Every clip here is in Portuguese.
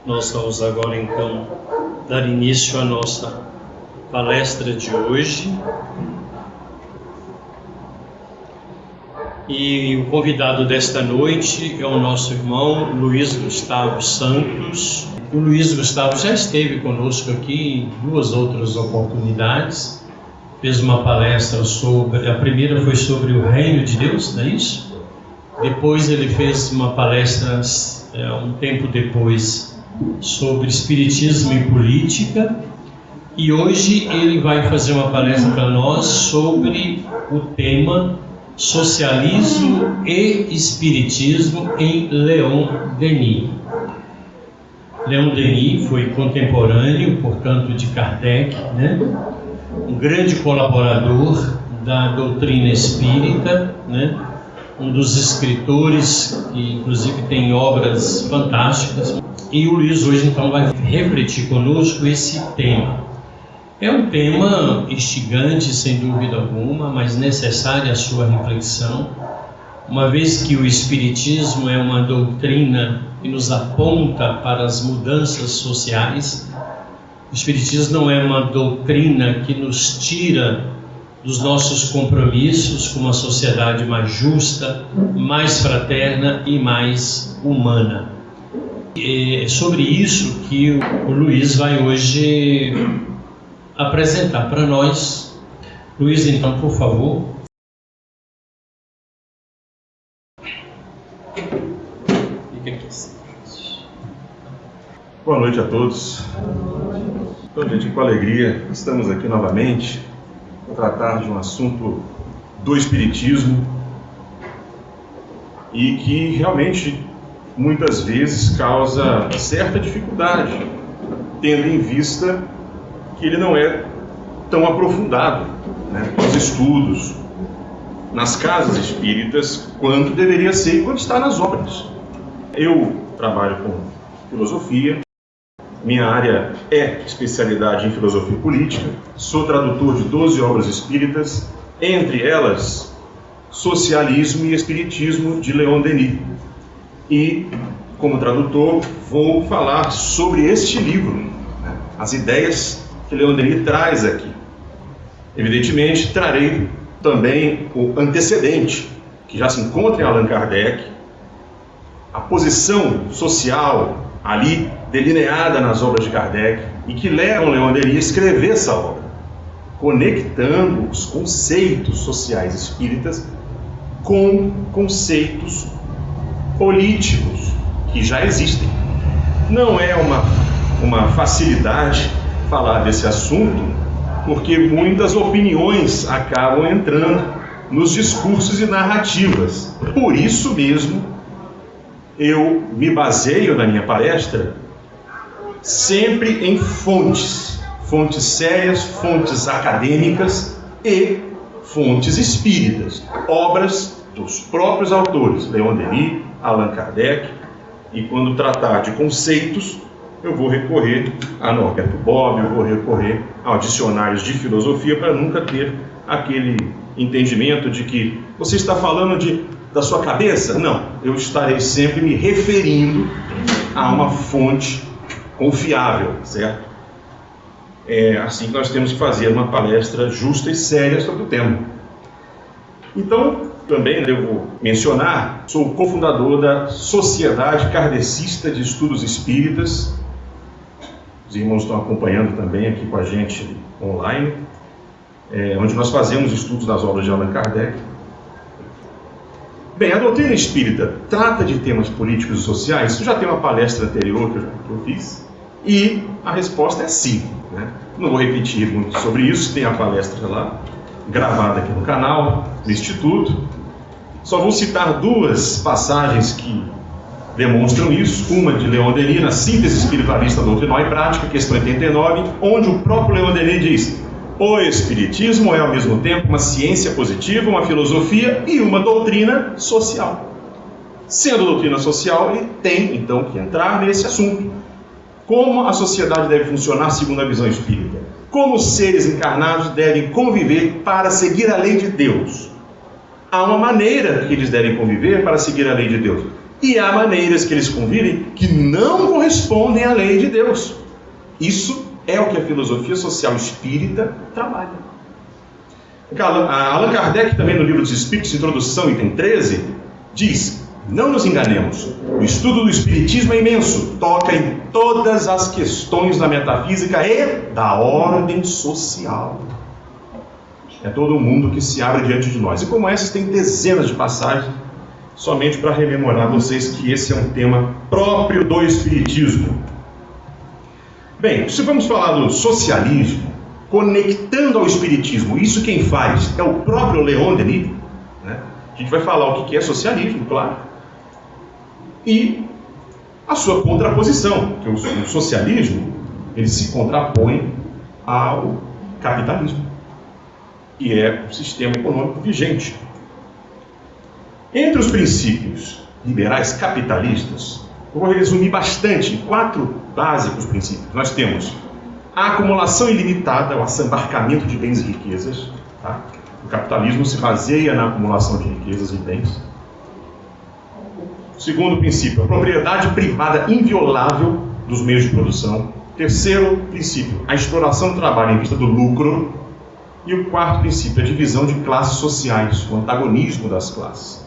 Nós vamos agora então dar início à nossa palestra de hoje. E o convidado desta noite é o nosso irmão Luiz Gustavo Santos. O Luiz Gustavo já esteve conosco aqui em duas outras oportunidades. Fez uma palestra a primeira foi sobre o Reino de Deus, não é isso? Depois ele fez uma palestra, um tempo depois, sobre Espiritismo e Política. E hoje ele vai fazer uma palestra para nós sobre o tema Socialismo e Espiritismo em Leon Denis. Leon Denis foi contemporâneo, portanto, de Kardec, né? Um grande colaborador da doutrina espírita, né? Um dos escritores que, inclusive, tem obras fantásticas. E o Luiz hoje, então, vai refletir conosco esse tema. É um tema instigante, sem dúvida alguma, mas necessária a sua reflexão, uma vez que o Espiritismo é uma doutrina que nos aponta para as mudanças sociais. O Espiritismo não é uma doutrina que nos tira dos nossos compromissos com uma sociedade mais justa, mais fraterna e mais humana. É sobre isso que o Luiz vai hoje apresentar para nós. Luiz, então, por favor. Boa noite a todos. Então, gente, com alegria, estamos aqui novamente para tratar de um assunto do Espiritismo e que realmente muitas vezes causa certa dificuldade, tendo em vista que ele não é tão aprofundado, né, nos estudos, nas casas espíritas, quanto deveria ser e quanto está nas obras. Eu trabalho com filosofia, minha área é especialidade em filosofia política, sou tradutor de 12 obras espíritas, entre elas Socialismo e Espiritismo, de Leon Denis. E, como tradutor, vou falar sobre este livro, né, as ideias que Leon Denis traz aqui. Evidentemente, trarei também o antecedente, que já se encontra em Allan Kardec, a posição social ali delineada nas obras de Kardec e que levam Leon Denis a escrever essa obra, conectando os conceitos sociais espíritas com conceitos políticos que já existem. Não é uma facilidade falar desse assunto, porque muitas opiniões acabam entrando nos discursos e narrativas. Por isso mesmo, eu me baseio na minha palestra sempre em fontes sérias, fontes acadêmicas e fontes espíritas, obras dos próprios autores, Leon Denis, Allan Kardec, e quando tratar de conceitos, eu vou recorrer a Norberto Bobbio, eu vou recorrer a dicionários de filosofia para nunca ter aquele entendimento de que você está falando da sua cabeça. Não, eu estarei sempre me referindo a uma fonte confiável, certo? É assim que nós temos que fazer uma palestra justa e séria sobre o tema. Então, também devo mencionar, sou cofundador da Sociedade Kardecista de Estudos Espíritas. Os irmãos estão acompanhando também aqui com a gente online, onde nós fazemos estudos das obras de Allan Kardec. Bem, a doutrina espírita trata de temas políticos e sociais. Isso já tem uma palestra anterior que eu fiz, e a resposta é sim, né? Não vou repetir muito sobre isso, tem a palestra lá, gravada aqui no canal, do Instituto. Só vou citar duas passagens que demonstram isso. Uma de Leon Denis, na Síntese Espiritualista Doutrinal e Prática, questão 89, onde o próprio Leon Denis diz: o Espiritismo é ao mesmo tempo uma ciência positiva, uma filosofia e uma doutrina social. Sendo doutrina social, ele tem então que entrar nesse assunto. Como a sociedade deve funcionar segundo a visão espírita? Como os seres encarnados devem conviver para seguir a lei de Deus? Há uma maneira que eles devem conviver para seguir a lei de Deus. E há maneiras que eles convivem que não correspondem à lei de Deus. Isso é o que a filosofia social espírita trabalha. Allan Kardec, também no Livro dos Espíritos, Introdução, item 13, diz: não nos enganemos, o estudo do Espiritismo é imenso, toca em todas as questões da metafísica e da ordem social. É todo o mundo que se abre diante de nós. E como essas, tem dezenas de passagens, somente para rememorar a vocês que esse é um tema próprio do Espiritismo. Bem, se vamos falar do socialismo, conectando ao Espiritismo, isso quem faz é o próprio Leon Denis, né? A gente vai falar o que é socialismo, claro, e a sua contraposição, que o socialismo, ele se contrapõe ao capitalismo, que é o sistema econômico vigente. Entre os princípios liberais capitalistas, eu vou resumir bastante em 4 básicos princípios. Nós temos a acumulação ilimitada, o assambarcamento de bens e riquezas. Tá? O capitalismo se baseia na acumulação de riquezas e bens. Segundo princípio, a propriedade privada inviolável dos meios de produção. Terceiro princípio, a exploração do trabalho em vista do lucro. E o quarto princípio, a divisão de classes sociais, o antagonismo das classes.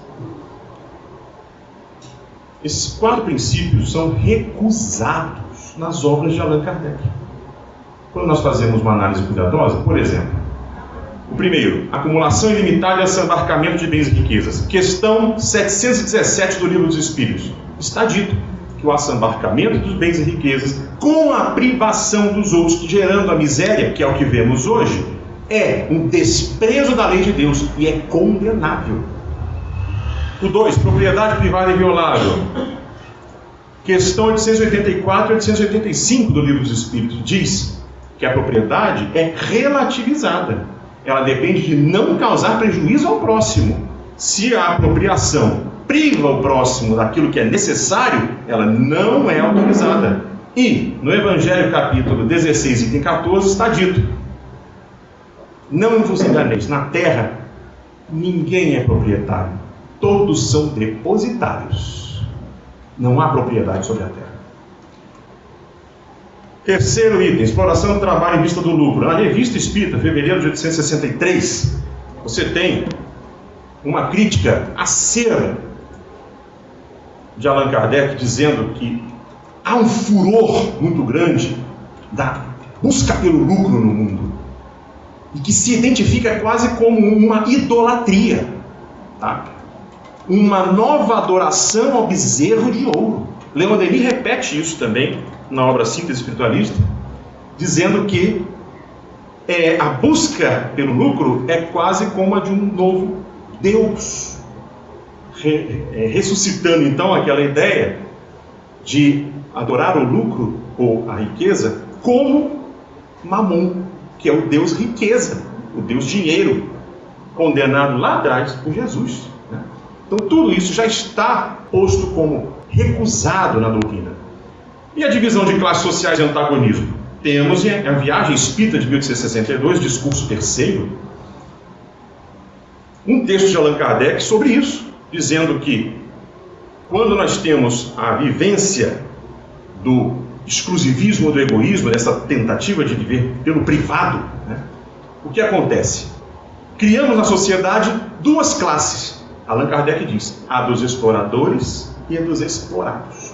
Esses 4 princípios são recusados nas obras de Allan Kardec. Quando nós fazemos uma análise cuidadosa, por exemplo, o primeiro, acumulação ilimitada e assambarcamento de bens e riquezas. Questão 717 do Livro dos Espíritos. Está dito que o assambarcamento dos bens e riquezas, com a privação dos outros, gerando a miséria, que é o que vemos hoje, é um desprezo da lei de Deus e é condenável. O 2, propriedade privada inviolável. Questão 884 e 885 do Livro dos Espíritos diz que a propriedade é relativizada. Ela depende de não causar prejuízo ao próximo. Se a apropriação priva o próximo daquilo que é necessário, ela não é autorizada. E no Evangelho capítulo 16, item 14, está dito: não vos enganeis, na terra ninguém é proprietário. Todos são depositários. Não há propriedade sobre a terra. Terceiro item, exploração do trabalho em vista do lucro. Na Revista Espírita, fevereiro de 1863, você tem uma crítica acera de Allan Kardec, dizendo que há um furor muito grande da busca pelo lucro no mundo, e que se identifica quase como uma idolatria, tá? Uma nova adoração ao bezerro de ouro. Leon Denis repete isso também na obra Síntese Espiritualista, dizendo que a busca pelo lucro é quase como a de um novo Deus, ressuscitando então aquela ideia de adorar o lucro ou a riqueza como Mamon, que é o Deus riqueza, o Deus dinheiro, condenado lá atrás por Jesus. Então tudo isso já está posto como recusado na doutrina. E a divisão de classes sociais e antagonismo? Temos a Viagem Espírita de 1862, discurso terceiro, um texto de Allan Kardec sobre isso, dizendo que quando nós temos a vivência do exclusivismo, do egoísmo, dessa tentativa de viver pelo privado, né, o que acontece? Criamos na sociedade 2 classes. Allan Kardec diz: a dos exploradores e a dos explorados.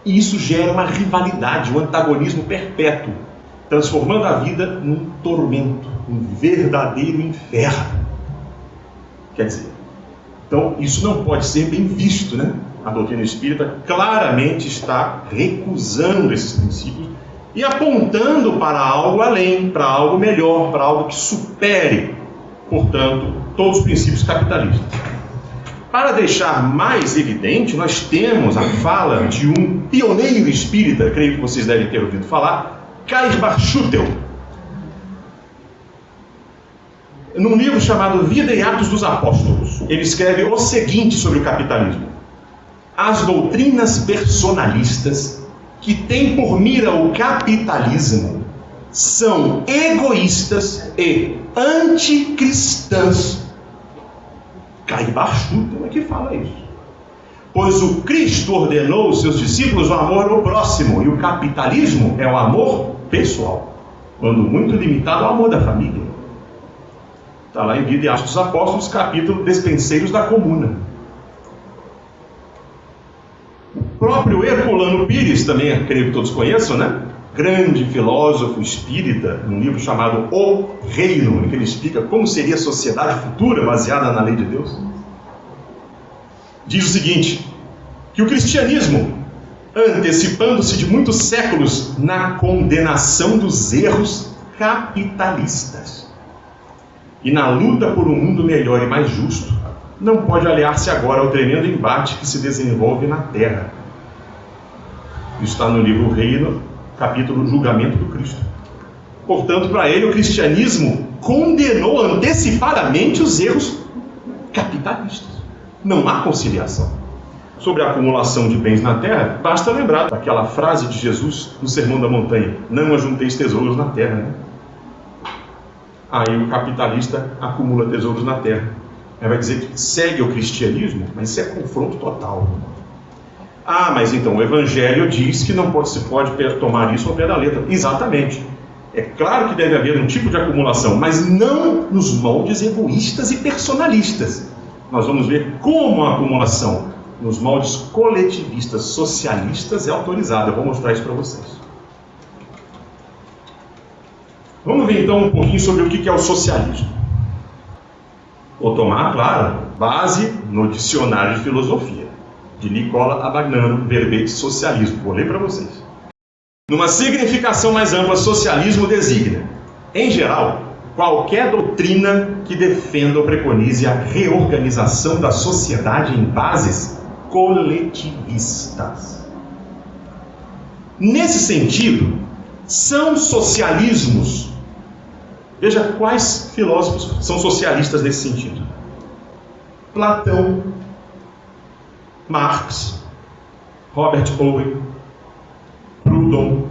E isso gera uma rivalidade, um antagonismo perpétuo, transformando a vida num tormento, um verdadeiro inferno. Quer dizer, então isso não pode ser bem visto, né? A doutrina espírita claramente está recusando esses princípios e apontando para algo além, para algo melhor, para algo que supere, portanto, todos os princípios capitalistas. Para deixar mais evidente, nós temos a fala de um pioneiro espírita, creio que vocês devem ter ouvido falar, Caspar Schutel, num livro chamado Vida e Atos dos Apóstolos. Ele escreve o seguinte sobre o capitalismo: as doutrinas personalistas que têm por mira o capitalismo são egoístas e anticristãs. Caspar Schutel é que fala isso. Pois o Cristo ordenou aos seus discípulos o amor ao próximo, e o capitalismo é o amor pessoal, quando muito limitado ao amor da família. Está lá em Vida e Atos dos Apóstolos, capítulo Despenseiros da Comuna. O próprio Herculano Pires, também creio que todos conheçam, né? Grande filósofo espírita, num livro chamado O Reino, em que ele explica como seria a sociedade futura baseada na lei de Deus. Diz o seguinte, que o cristianismo, antecipando-se de muitos séculos na condenação dos erros capitalistas e na luta por um mundo melhor e mais justo, não pode aliar-se agora ao tremendo embate que se desenvolve na Terra. Isso está no livro O Reino, capítulo Julgamento do Cristo. Portanto, para ele, o cristianismo condenou antecipadamente os erros capitalistas. Não há conciliação. Sobre a acumulação de bens na terra, basta lembrar daquela frase de Jesus no Sermão da Montanha: não ajunteis tesouros na terra, né? Aí o capitalista acumula tesouros na terra. Aí vai dizer que segue o cristianismo, mas isso é confronto total. Ah, mas então o Evangelho diz que não se pode tomar isso ao pé da letra. Exatamente. É claro que deve haver um tipo de acumulação, mas não nos moldes egoístas e personalistas. Nós vamos ver como a acumulação nos moldes coletivistas, socialistas é autorizada. Eu vou mostrar isso para vocês. Vamos ver então um pouquinho sobre o que é o socialismo. Vou tomar, claro, base no Dicionário de Filosofia, de Nicola Abagnano, verbete socialismo. Vou ler para vocês. Numa significação mais ampla, socialismo designa, em geral, qualquer doutrina que defenda ou preconize a reorganização da sociedade em bases coletivistas. Nesse sentido, são socialismos. Veja quais filósofos são socialistas nesse sentido: Platão, Marx, Robert Owen, Proudhon,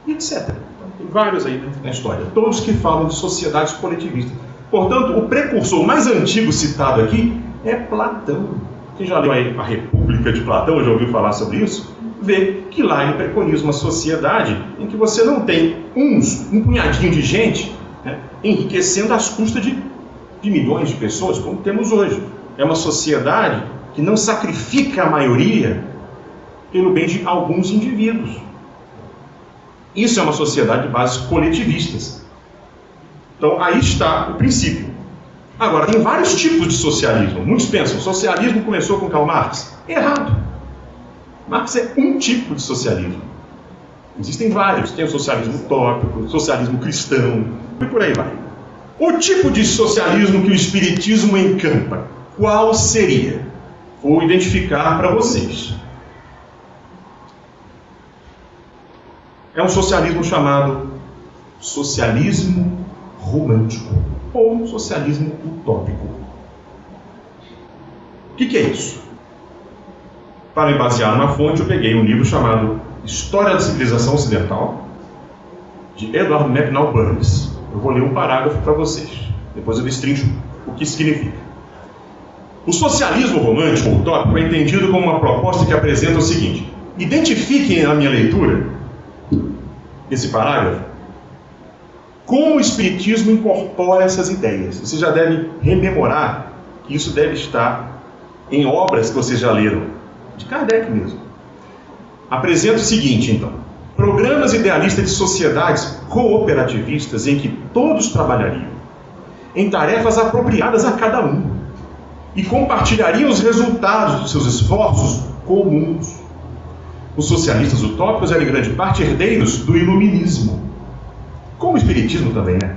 etc. Tem vários aí na história, todos que falam de sociedades coletivistas. Portanto, o precursor mais antigo citado aqui é Platão. Quem já leu aí a República de Platão, já ouviu falar sobre isso? Vê que lá ele preconiza uma sociedade em que você não tem um punhadinho de gente, né, enriquecendo às custas de milhões de pessoas, como temos hoje. É uma sociedade que não sacrifica a maioria pelo bem de alguns indivíduos. Isso é uma sociedade de bases coletivistas. Então, aí está o princípio. Agora, tem vários tipos de socialismo. Muitos pensam, o socialismo começou com Karl Marx. Errado. Marx é um tipo de socialismo. Existem vários. Tem o socialismo utópico, o socialismo cristão, e por aí vai. O tipo de socialismo que o Espiritismo encampa, qual seria? Vou identificar para vocês. É um socialismo chamado socialismo romântico ou socialismo utópico. O que é isso? Para me basear numa fonte, eu peguei um livro chamado História da Civilização Ocidental, de Edward McNall Burns. Eu vou ler um parágrafo para vocês, depois eu destrincho o que significa. O socialismo romântico ou utópico é entendido como uma proposta que apresenta o seguinte: identifiquem na minha leitura esse parágrafo como o Espiritismo incorpora essas ideias. Vocês já devem rememorar que isso deve estar em obras que vocês já leram, de Kardec mesmo. Apresenta o seguinte, então: programas idealistas de sociedades cooperativistas em que todos trabalhariam em tarefas apropriadas a cada um e compartilhariam os resultados dos seus esforços comuns. Os socialistas utópicos eram em grande parte herdeiros do iluminismo, como o Espiritismo também é.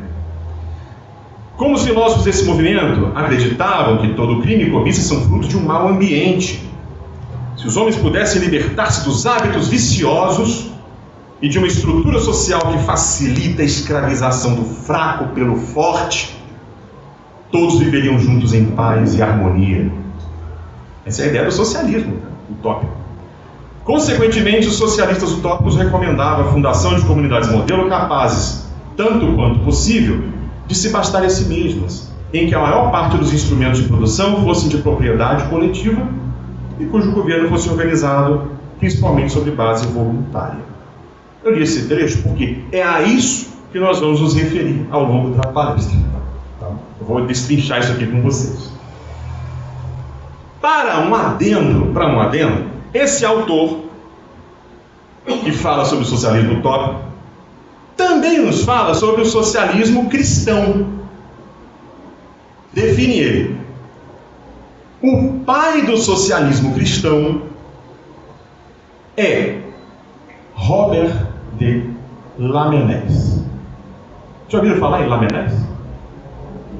Como os filósofos desse movimento acreditavam que todo crime e cobiça são fruto de um mau ambiente, se os homens pudessem libertar-se dos hábitos viciosos e de uma estrutura social que facilita a escravização do fraco pelo forte, todos viveriam juntos em paz e harmonia. Essa é a ideia do socialismo utópico. Consequentemente, os socialistas utópicos recomendavam a fundação de comunidades modelo capazes, tanto quanto possível, de se bastar a si mesmas, em que a maior parte dos instrumentos de produção fossem de propriedade coletiva e cujo governo fosse organizado principalmente sobre base voluntária. Eu li esse trecho porque é a isso que nós vamos nos referir ao longo da palestra. Tá? Eu vou destrinchar isso aqui com vocês. Para um adendo, esse autor, que fala sobre o socialismo utópico, também nos fala sobre o socialismo cristão. Define ele. O pai do socialismo cristão é Robert de Lamennais. Já ouviram falar em Lamennais?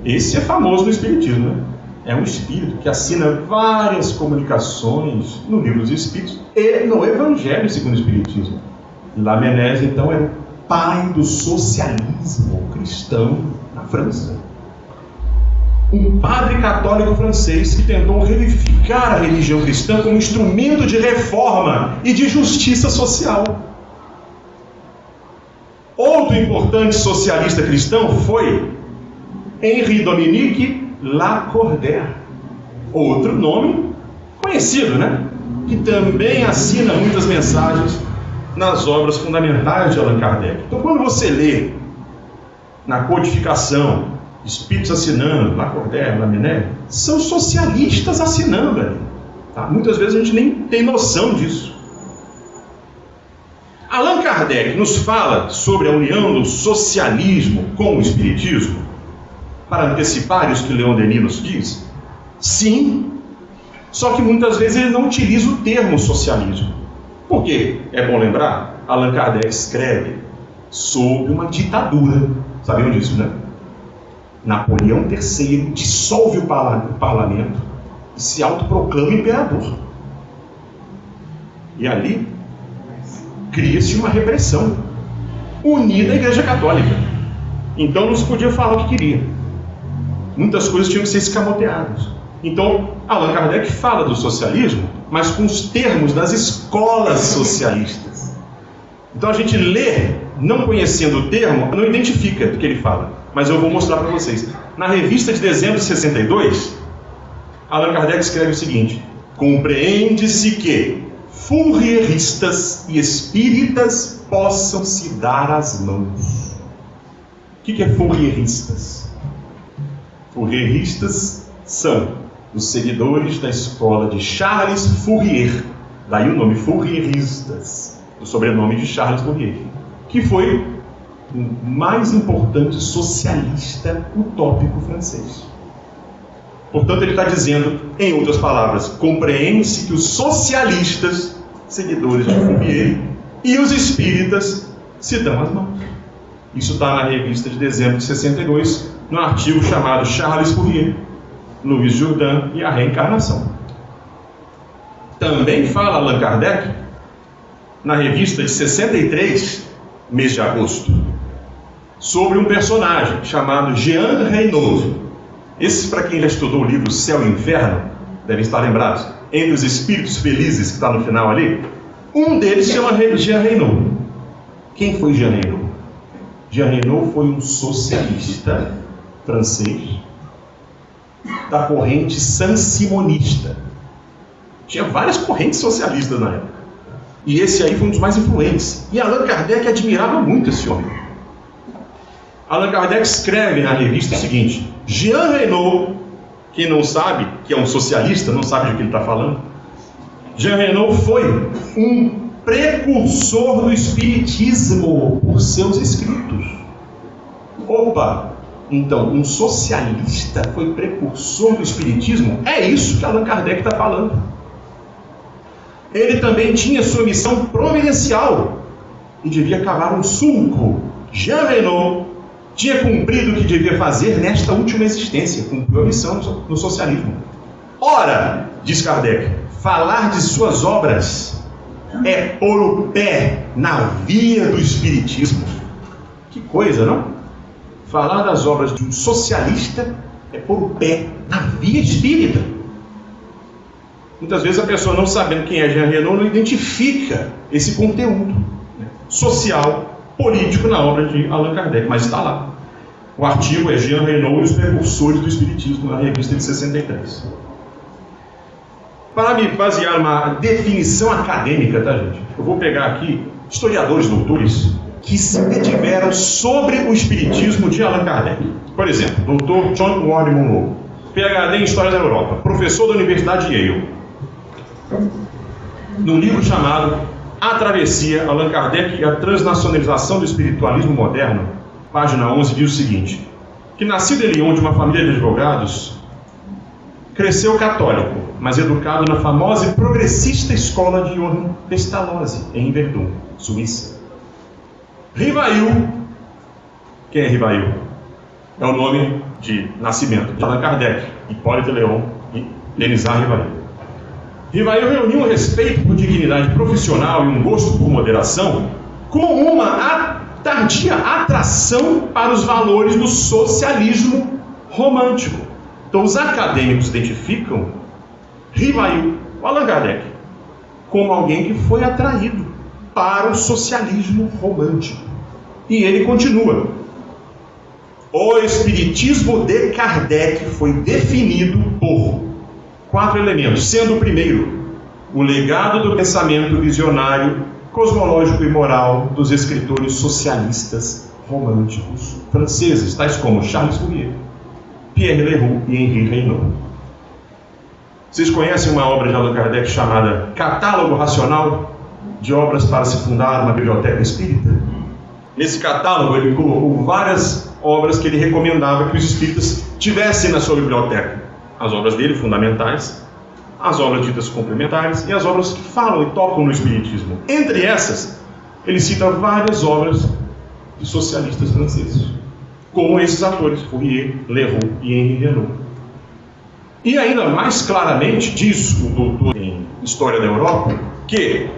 Esse é famoso no Espiritismo, né? É um espírito que assina várias comunicações no Livro dos Espíritos e no Evangelho segundo o Espiritismo. Lamennais, então, era o pai do socialismo cristão na França. Um padre católico francês que tentou revivificar a religião cristã como instrumento de reforma e de justiça social. Outro importante socialista cristão foi Henri Dominique Lacordaire, outro nome conhecido, né? Que também assina muitas mensagens nas obras fundamentais de Allan Kardec. Então, quando você lê na codificação espíritos assinando, Lacordaire, Lamennais, são socialistas assinando ali. Tá? Muitas vezes a gente nem tem noção disso. Allan Kardec nos fala sobre a união do socialismo com o espiritismo, para antecipar isso que Leon Denis nos diz? Sim, só que muitas vezes ele não utiliza o termo socialismo. Por quê? É bom lembrar, Allan Kardec escreve sob uma ditadura. Sabiam disso, né? Napoleão III dissolve o parlamento e se autoproclama imperador. E ali cria-se uma repressão unida à Igreja Católica. Então não se podia falar o que queria. Muitas coisas tinham que ser escamoteadas. Então Allan Kardec fala do socialismo, mas com os termos das escolas socialistas. Então a gente lê, não conhecendo o termo, não identifica do que ele fala. Mas eu vou mostrar para vocês. Na revista de dezembro de 62, Allan Kardec escreve o seguinte: compreende-se que fourieristas e espíritas possam se dar as mãos. O que é fourieristas? Fourieristas são os seguidores da escola de Charles Fourier, daí o nome Fourieristas, o sobrenome de Charles Fourier, que foi o mais importante socialista utópico francês. Portanto, ele está dizendo, em outras palavras, compreende-se que os socialistas, seguidores de Fourier, e os espíritas se dão as mãos. Isso está na revista de dezembro de 62, no artigo chamado Charles Fourier, Louis Jourdan e a Reencarnação. Também fala Allan Kardec, na revista de 63, mês de agosto, sobre um personagem chamado Jean Reynaud. Esse, para quem já estudou o livro Céu e Inferno, devem estar lembrados. Entre os espíritos felizes que está no final ali, um deles se chama Jean Reynaud. Quem foi Jean Reynaud? Jean Reynaud foi um socialista francês da corrente saint-simonista. Tinha várias correntes socialistas na época. E esse aí foi um dos mais influentes. E Allan Kardec admirava muito esse homem. Allan Kardec escreve na revista o seguinte: Jean Reynaud, quem não sabe, que é um socialista, não sabe de que ele está falando, Jean Reynaud foi um precursor do espiritismo por seus escritos. Opa! Então, um socialista foi precursor do espiritismo? É isso que Allan Kardec está falando. Ele também tinha sua missão providencial e devia cavar um sulco. Jean Reynaud tinha cumprido o que devia fazer nesta última existência, cumpriu a missão no socialismo. Ora, diz Kardec, falar de suas obras é pôr o pé na via do espiritismo. Que coisa, não? Falar das obras de um socialista é pôr o pé na via espírita. Muitas vezes a pessoa, não sabendo quem é Jean Reynaud, não identifica esse conteúdo social, político na obra de Allan Kardec, mas está lá. O artigo é Jean Reynaud e os precursores do espiritismo, na revista de 63. Para me basear numa definição acadêmica, tá, gente? Eu vou pegar aqui historiadores, doutores, que se tiveram sobre o espiritismo de Allan Kardec. Por exemplo, Dr. John Warren Monroe, PhD em História da Europa, professor da Universidade de Yale. Num livro chamado A Travessia, Allan Kardec e a Transnacionalização do Espiritualismo Moderno, página 11, diz o seguinte, que nascido em Lyon de uma família de advogados, cresceu católico, mas educado na famosa e progressista escola de Johann Pestalozzi, em Verdun, Suíça. Rivail, quem é Rivail? É o nome de nascimento de Allan Kardec, Hipólito Leon e Denisard Rivail. Rivail reuniu um respeito por dignidade profissional e um gosto por moderação com uma tardia atração para os valores do socialismo romântico. Então os acadêmicos identificam Rivail, o Allan Kardec, como alguém que foi atraído para o socialismo romântico. E ele continua. O espiritismo de Kardec foi definido por 4 elementos, sendo o primeiro, o legado do pensamento visionário, cosmológico e moral dos escritores socialistas românticos franceses, tais como Charles Fourier, Pierre Leroux e Henri Reynaud. Vocês conhecem uma obra de Allan Kardec chamada Catálogo Racional de Obras para se fundar uma biblioteca espírita? Nesse catálogo ele colocou várias obras que ele recomendava que os espíritas tivessem na sua biblioteca. As obras dele fundamentais, as obras ditas complementares e as obras que falam e tocam no espiritismo. Entre essas, ele cita várias obras de socialistas franceses, como esses atores, Fourier, Leroux e Henri Reynaud. E ainda mais claramente diz o doutor em História da Europa que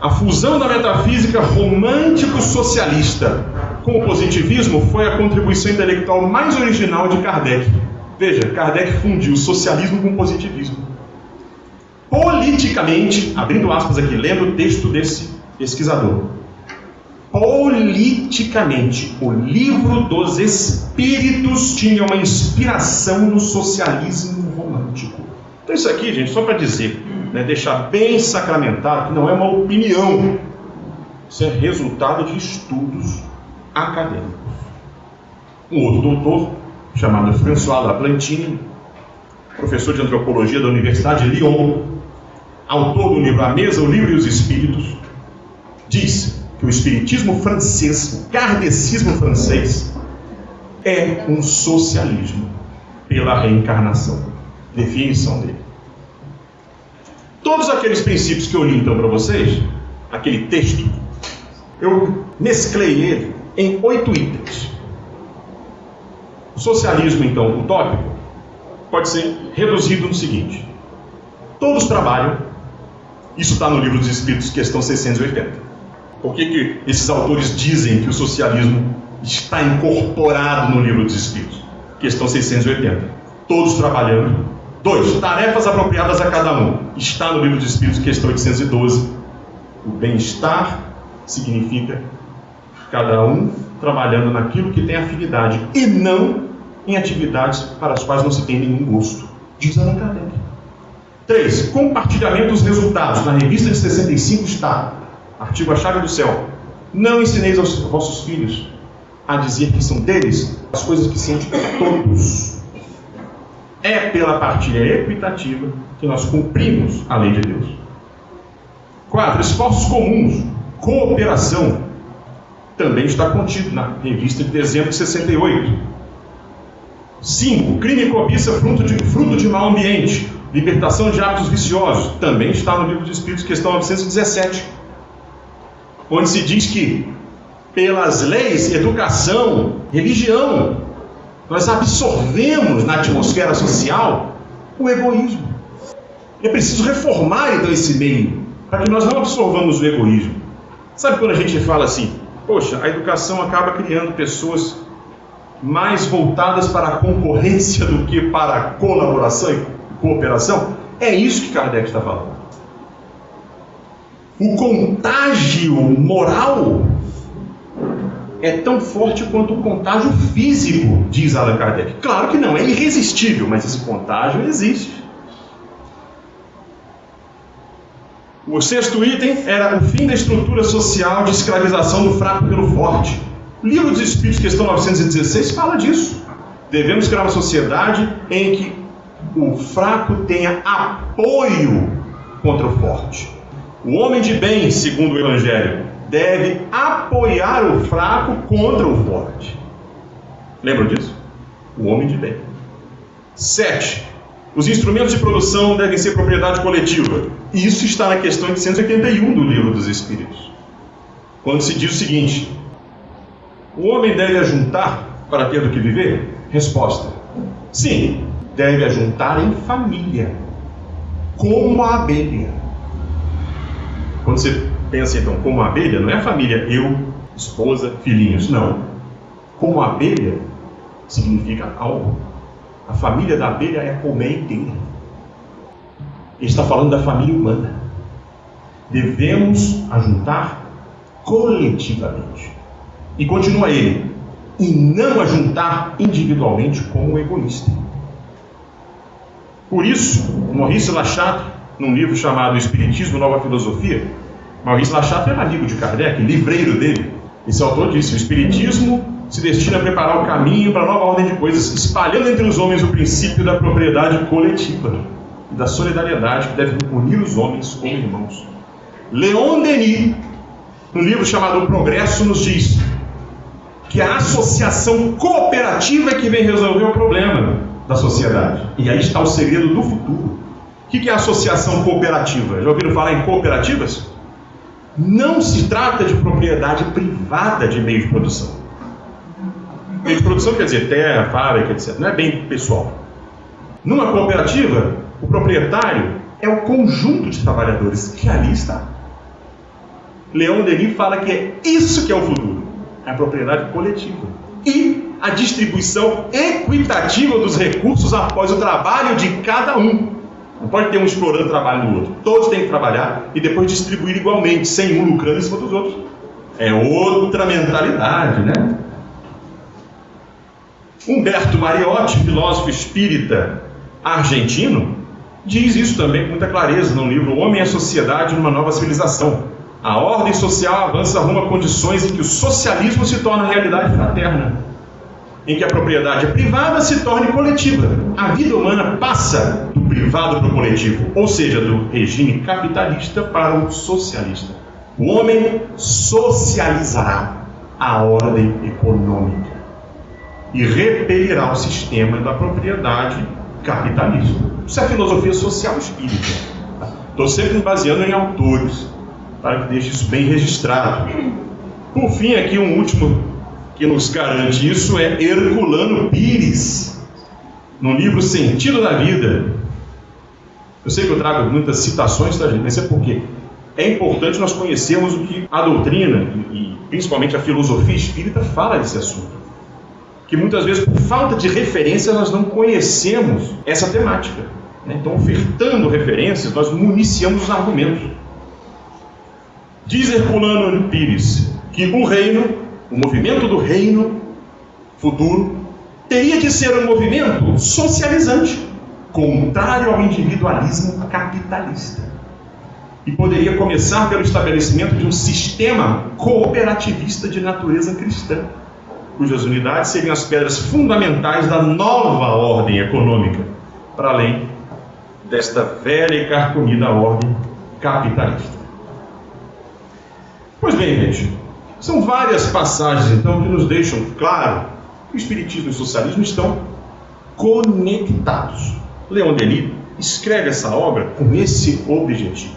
a fusão da metafísica romântico-socialista com o positivismo foi a contribuição intelectual mais original de Kardec. Veja, Kardec fundiu o socialismo com o positivismo. Politicamente, abrindo aspas aqui, lendo o texto desse pesquisador, politicamente, o Livro dos Espíritos tinha uma inspiração no socialismo romântico. Então isso aqui, gente, só para dizer, deixar bem sacramentado que não é uma opinião, isso é resultado de estudos acadêmicos. Um outro doutor, chamado François Laplantine, professor de antropologia da Universidade de Lyon, autor do livro A Mesa, o Livro e os Espíritos, diz que o espiritismo francês, o kardecismo francês, é um socialismo pela reencarnação. Definição dele. Todos aqueles princípios que eu li então para vocês, aquele texto, eu mesclei ele em 8 itens. O socialismo, então, utópico, pode ser reduzido no seguinte: todos trabalham, isso está no Livro dos Espíritos, questão 680. Por que esses autores dizem que o socialismo está incorporado no Livro dos Espíritos? Questão 680. Todos trabalhando. 2. Tarefas apropriadas a cada um. Está no Livro dos Espíritos, questão 812. O bem-estar significa cada um trabalhando naquilo que tem afinidade e não em atividades para as quais não se tem nenhum gosto. Diz Allan Kardec. 3. Compartilhamento dos resultados. Na revista de 65 está, artigo A Chave do Céu: não ensineis aos vossos filhos a dizer que são deles as coisas que sente por todos. É pela partilha equitativa que nós cumprimos a lei de Deus. 4. Esforços comuns, cooperação, também está contido na revista de dezembro de 68. 5. Crime e cobiça, fruto de mau ambiente, libertação de hábitos viciosos, também está no Livro dos Espíritos, questão 917, onde se diz que pelas leis, educação, religião, nós absorvemos na atmosfera social o egoísmo. É preciso reformar então esse meio, para que nós não absorvamos o egoísmo. Sabe quando a gente fala assim, poxa, a educação acaba criando pessoas mais voltadas para a concorrência do que para a colaboração e cooperação? É isso que Kardec está falando. O contágio moral é tão forte quanto o contágio físico, diz Allan Kardec. Claro que não, é irresistível, mas esse contágio existe. O sexto item era o fim da estrutura social de escravização do fraco pelo forte. O Livro dos Espíritos, questão 916, fala disso. Devemos criar uma sociedade em que o fraco tenha apoio contra o forte. O homem de bem, segundo o Evangelho, deve apoiar o fraco contra o forte. Lembram disso? O homem de bem. 7. Os instrumentos de produção devem ser propriedade coletiva. E isso está na questão 881 do Livro dos Espíritos. Quando se diz o seguinte: o homem deve ajuntar para ter do que viver? Resposta: sim, deve ajuntar em família, como a abelha. Quando você pensa então como a abelha, não é a família eu, esposa, filhinhos, não. Como a abelha significa algo. A família da abelha é a colmeia inteira. Ele está falando da família humana. Devemos ajuntar coletivamente. E continua ele: e não ajuntar individualmente como egoísta. Por isso, Maurice Lachatre, num livro chamado Espiritismo, Nova Filosofia, Maurice Lachatre era amigo de Kardec, livreiro dele. Esse autor disse: o Espiritismo se destina a preparar o caminho para a nova ordem de coisas, espalhando entre os homens o princípio da propriedade coletiva e da solidariedade que deve unir os homens como irmãos. Leon Denis, no livro chamado O Progresso, nos diz que a associação cooperativa é que vem resolver o problema da sociedade. E aí está o segredo do futuro. O que é a associação cooperativa? Já ouviram falar em cooperativas? Não se trata de propriedade privada de meio de produção. Meio de produção quer dizer terra, fábrica, etc. Não é bem pessoal. Numa cooperativa, o proprietário é o conjunto de trabalhadores que ali está. Leon Denis fala que é isso que é o futuro. É a propriedade coletiva. E a distribuição equitativa dos recursos após o trabalho de cada um. Não pode ter um explorando o trabalho do outro. Todos têm que trabalhar e depois distribuir igualmente, sem um lucrando em cima dos outros. É outra mentalidade, né? Humberto Mariotti, filósofo espírita argentino, diz isso também com muita clareza no livro O Homem e a Sociedade numa Nova Civilização. A ordem social avança rumo a condições em que o socialismo se torna realidade fraterna, em que a propriedade privada se torne coletiva. A vida humana passa do privado para o coletivo, ou seja, do regime capitalista para o socialista. O homem socializará a ordem econômica e repelirá o sistema da propriedade capitalista. Isso é a filosofia social espírita. Estou sempre me baseando em autores, para que deixe isso bem registrado. Por fim, aqui um último que nos garante isso é Herculano Pires, no livro Sentido da Vida. Eu sei que eu trago muitas citações, tá, gente? Mas é porque é importante nós conhecermos o que a doutrina e principalmente a filosofia espírita fala desse assunto. Que muitas vezes, por falta de referência, nós não conhecemos essa temática. Então, ofertando referências, nós municiamos os argumentos. Diz Herculano Pires que o reino, o movimento do reino futuro, teria de ser um movimento socializante, contrário ao individualismo capitalista. E poderia começar pelo estabelecimento de um sistema cooperativista de natureza cristã, cujas unidades seriam as pedras fundamentais da nova ordem econômica, para além desta velha e carcomida ordem capitalista. Pois bem, gente, são várias passagens, então, que nos deixam claro que o Espiritismo e o socialismo estão conectados. Leon Denis escreve essa obra com esse objetivo,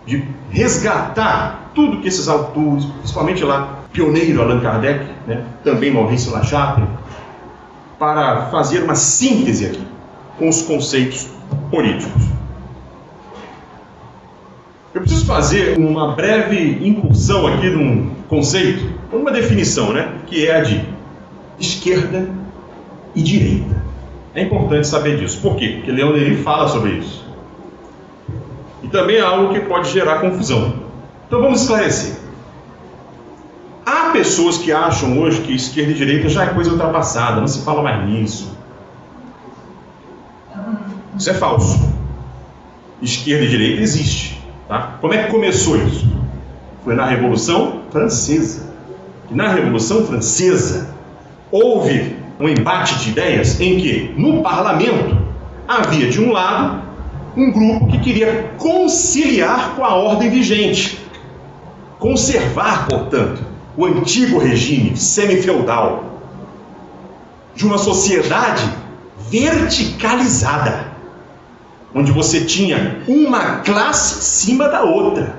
de resgatar tudo que esses autores, principalmente lá, pioneiro Allan Kardec, também Maurice Lachatre, para fazer uma síntese aqui com os conceitos políticos. Eu preciso fazer uma breve incursão aqui num conceito, uma definição, que é a de esquerda e direita. É importante saber disso. Por quê? Porque Leon Denis fala sobre isso. E também é algo que pode gerar confusão. Então vamos esclarecer. Há pessoas que acham hoje que esquerda e direita já é coisa ultrapassada, não se fala mais nisso. Isso é falso. Esquerda e direita existe. Tá? Como é que começou isso? Foi na Revolução Francesa. E na Revolução Francesa houve um embate de ideias em que, no parlamento, havia de um lado um grupo que queria conciliar com a ordem vigente, conservar, portanto, o antigo regime semifeudal de uma sociedade verticalizada, onde você tinha uma classe em cima da outra,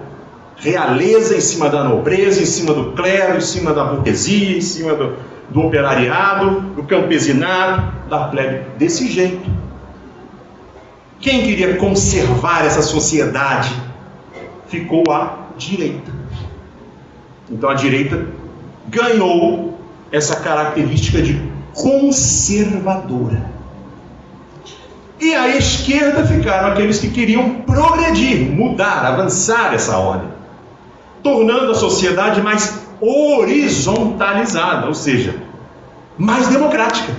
realeza em cima da nobreza, em cima do clero, em cima da burguesia, em cima do operariado, do campesinado, da plebe, desse jeito. Quem queria conservar essa sociedade ficou à direita. Então a direita ganhou essa característica de conservadora. E à esquerda ficaram aqueles que queriam progredir, mudar, avançar essa ordem, tornando a sociedade mais horizontalizada, ou seja, mais democrática,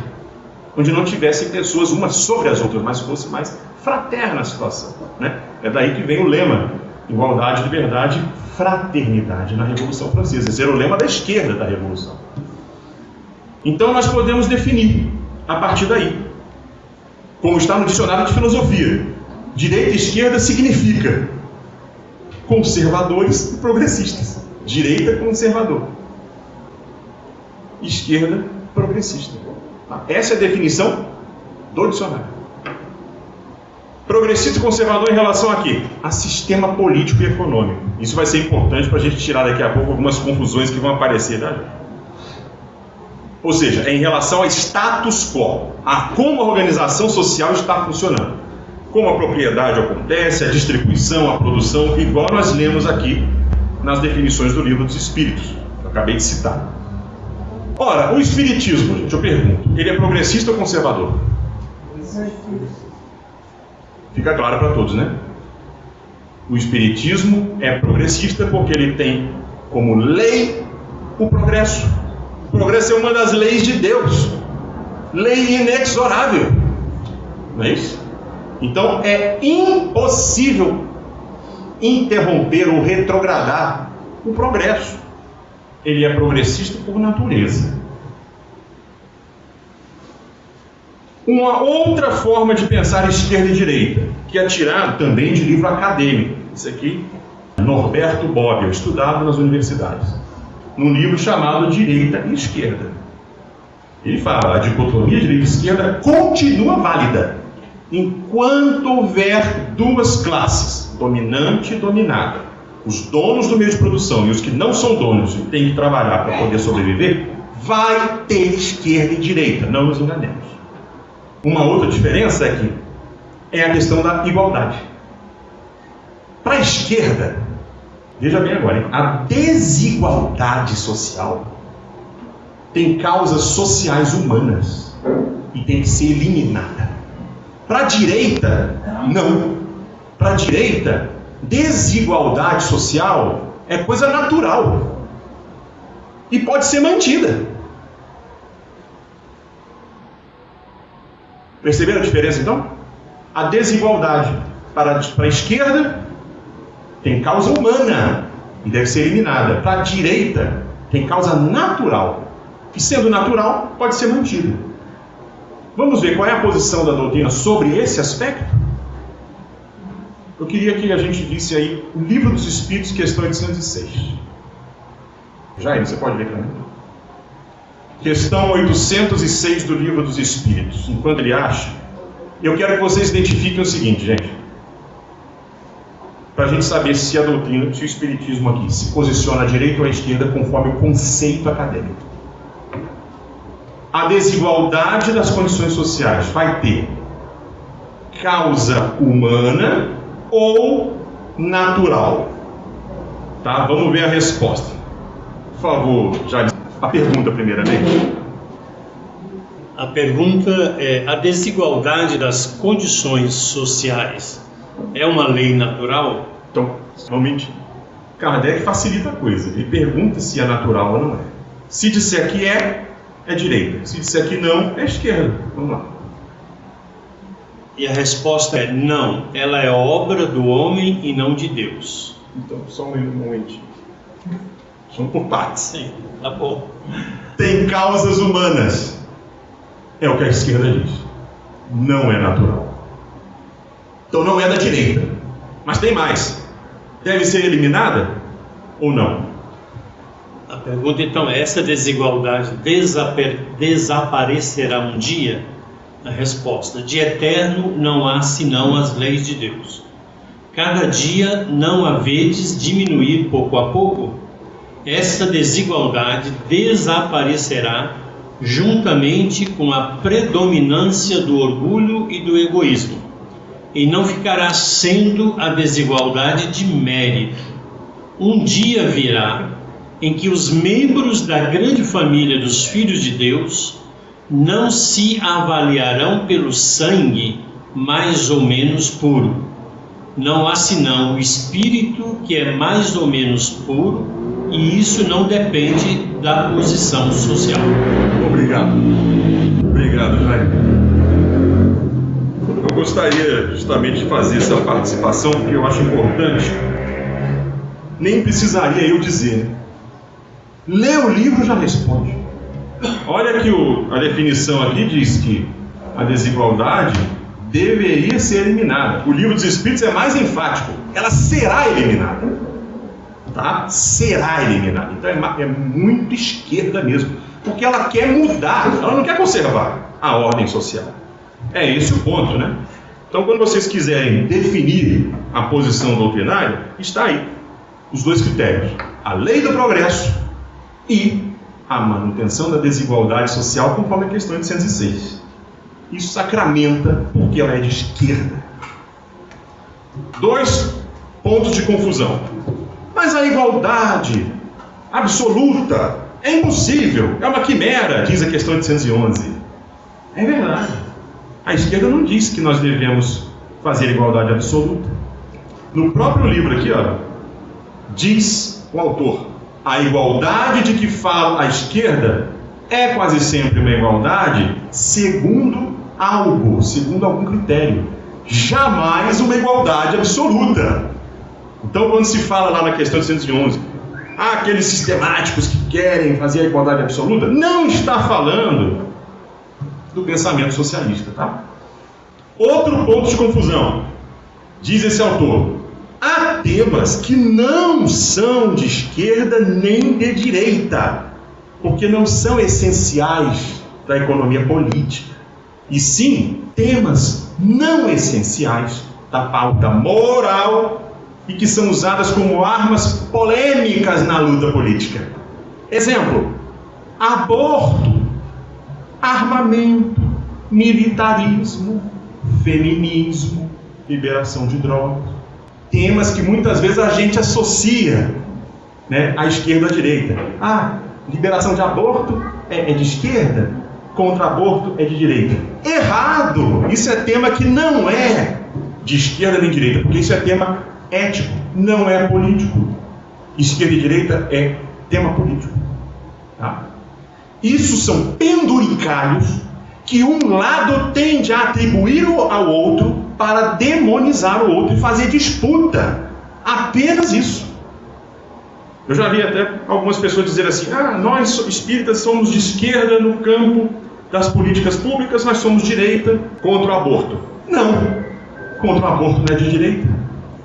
onde não tivessem pessoas umas sobre as outras, mas fosse mais fraterna a situação, né? É daí que vem o lema: igualdade, liberdade, fraternidade, na Revolução Francesa. Esse era o lema da esquerda da Revolução. Então nós podemos definir a partir daí, como está no dicionário de filosofia: direita e esquerda significa conservadores e progressistas. Direita, conservador. Esquerda, progressista. Essa é a definição do dicionário. Progressista e conservador em relação a quê? A sistema político e econômico. Isso vai ser importante para a gente tirar daqui a pouco algumas confusões que vão aparecer daí. Ou seja, é em relação ao status quo, a como a organização social está funcionando, como a propriedade acontece, a distribuição, a produção, igual nós lemos aqui nas definições do Livro dos Espíritos, que eu acabei de citar. Ora, o espiritismo, gente, eu pergunto, ele é progressista ou conservador? Fica claro para todos, né? O espiritismo é progressista porque ele tem como lei o progresso. O progresso é uma das leis de Deus, lei inexorável, não é isso? Então é impossível interromper ou retrogradar o progresso. Ele é progressista por natureza. Uma outra forma de pensar esquerda e direita, que é tirado também de livro acadêmico. Isso aqui, Norberto Bobbio, estudado nas universidades, num livro chamado Direita e Esquerda. Ele fala: a dicotomia direita e esquerda continua válida enquanto houver duas classes, dominante e dominada. Os donos do meio de produção e os que não são donos e têm que trabalhar para poder sobreviver, vai ter esquerda e direita, não nos enganemos. Uma outra diferença é que é a questão da igualdade. Para a esquerda, veja bem agora, hein? A desigualdade social tem causas sociais humanas e tem que ser eliminada. Para a direita, não. Para a direita, desigualdade social é coisa natural e pode ser mantida. Perceberam a diferença então? A desigualdade para a esquerda tem causa humana e deve ser eliminada. Para a direita tem causa natural e, sendo natural, pode ser mantida. Vamos ver qual é a posição da doutrina sobre esse aspecto? Eu queria que a gente visse aí o Livro dos Espíritos, questão 806. Jair, você pode ler para mim? Questão 806 do Livro dos Espíritos. Enquanto ele acha, eu quero que vocês identifiquem o seguinte, gente. Para a gente saber se a doutrina, se o Espiritismo aqui se posiciona à direita ou à esquerda conforme o conceito acadêmico. A desigualdade das condições sociais vai ter causa humana ou natural? Tá? Vamos ver a resposta. Por favor, Jair. A pergunta, primeiramente. A pergunta é: a desigualdade das condições sociais é uma lei natural? Então, realmente, Kardec facilita a coisa. Ele pergunta se é natural ou não é. Se disser que é direita. Se disser que não, é esquerda. Vamos lá. E a resposta é não, ela é obra do homem e não de Deus. Então, só um momentinho. Vamos por partes. Sim, tá bom. Tem causas humanas. É o que a esquerda diz. Não é natural. Então não é da direita. Mas tem mais. Deve ser eliminada ou não? A pergunta então é: essa desigualdade desaparecerá um dia? A resposta: de eterno não há senão as leis de Deus. Cada dia não a vedes diminuir pouco a pouco? Esta desigualdade desaparecerá juntamente com a predominância do orgulho e do egoísmo, e não ficará sendo a desigualdade de mérito. Um dia virá em que os membros da grande família dos filhos de Deus não se avaliarão pelo sangue mais ou menos puro. Não há senão o espírito que é mais ou menos puro, e isso não depende da posição social. Obrigado. Obrigado, Jair. Eu gostaria justamente de fazer essa participação, porque eu acho importante. Nem precisaria eu dizer. Lê o livro, já responde. Olha que a definição aqui diz que a desigualdade deveria ser eliminada. O livro dos Espíritos é mais enfático. Ela será eliminada. Tá? Será eliminada. Então é muito esquerda mesmo. Porque ela quer mudar, ela não quer conservar a ordem social. É esse o ponto, né? Então, quando vocês quiserem definir a posição doutrinária, está aí os dois critérios: a lei do progresso e a manutenção da desigualdade social, conforme a questão 806. Isso sacramenta porque ela é de esquerda. 2 pontos de confusão. Mas a igualdade absoluta é impossível, é uma quimera, diz a questão 811. É verdade. A esquerda não diz que nós devemos fazer igualdade absoluta. No próprio livro aqui, ó, diz o autor: a igualdade de que fala a esquerda é quase sempre uma igualdade segundo algo, segundo algum critério. Jamais uma igualdade absoluta. Então, quando se fala lá na questão 811, aqueles sistemáticos que querem fazer a igualdade absoluta, não está falando do pensamento socialista, tá? Outro ponto de confusão. Diz esse autor: há temas que não são de esquerda nem de direita, porque não são essenciais da economia política, e sim temas não essenciais da pauta moral e que são usadas como armas polêmicas na luta política. Exemplo: aborto, armamento, militarismo, feminismo, liberação de drogas. Temas que muitas vezes a gente associa, né, à esquerda ou à direita. Liberação de aborto é de esquerda, contra aborto é de direita. Errado! Isso é tema que não é de esquerda nem direita, porque isso é tema ético, não é político. Esquerda e direita é tema político. Tá? Isso são penduricalhos que um lado tende a atribuir ao outro para demonizar o outro e fazer disputa. Apenas isso. Eu já vi até algumas pessoas dizer assim: nós espíritas somos de esquerda no campo das políticas públicas, nós somos direita contra o aborto. Não, contra o aborto não é de direita.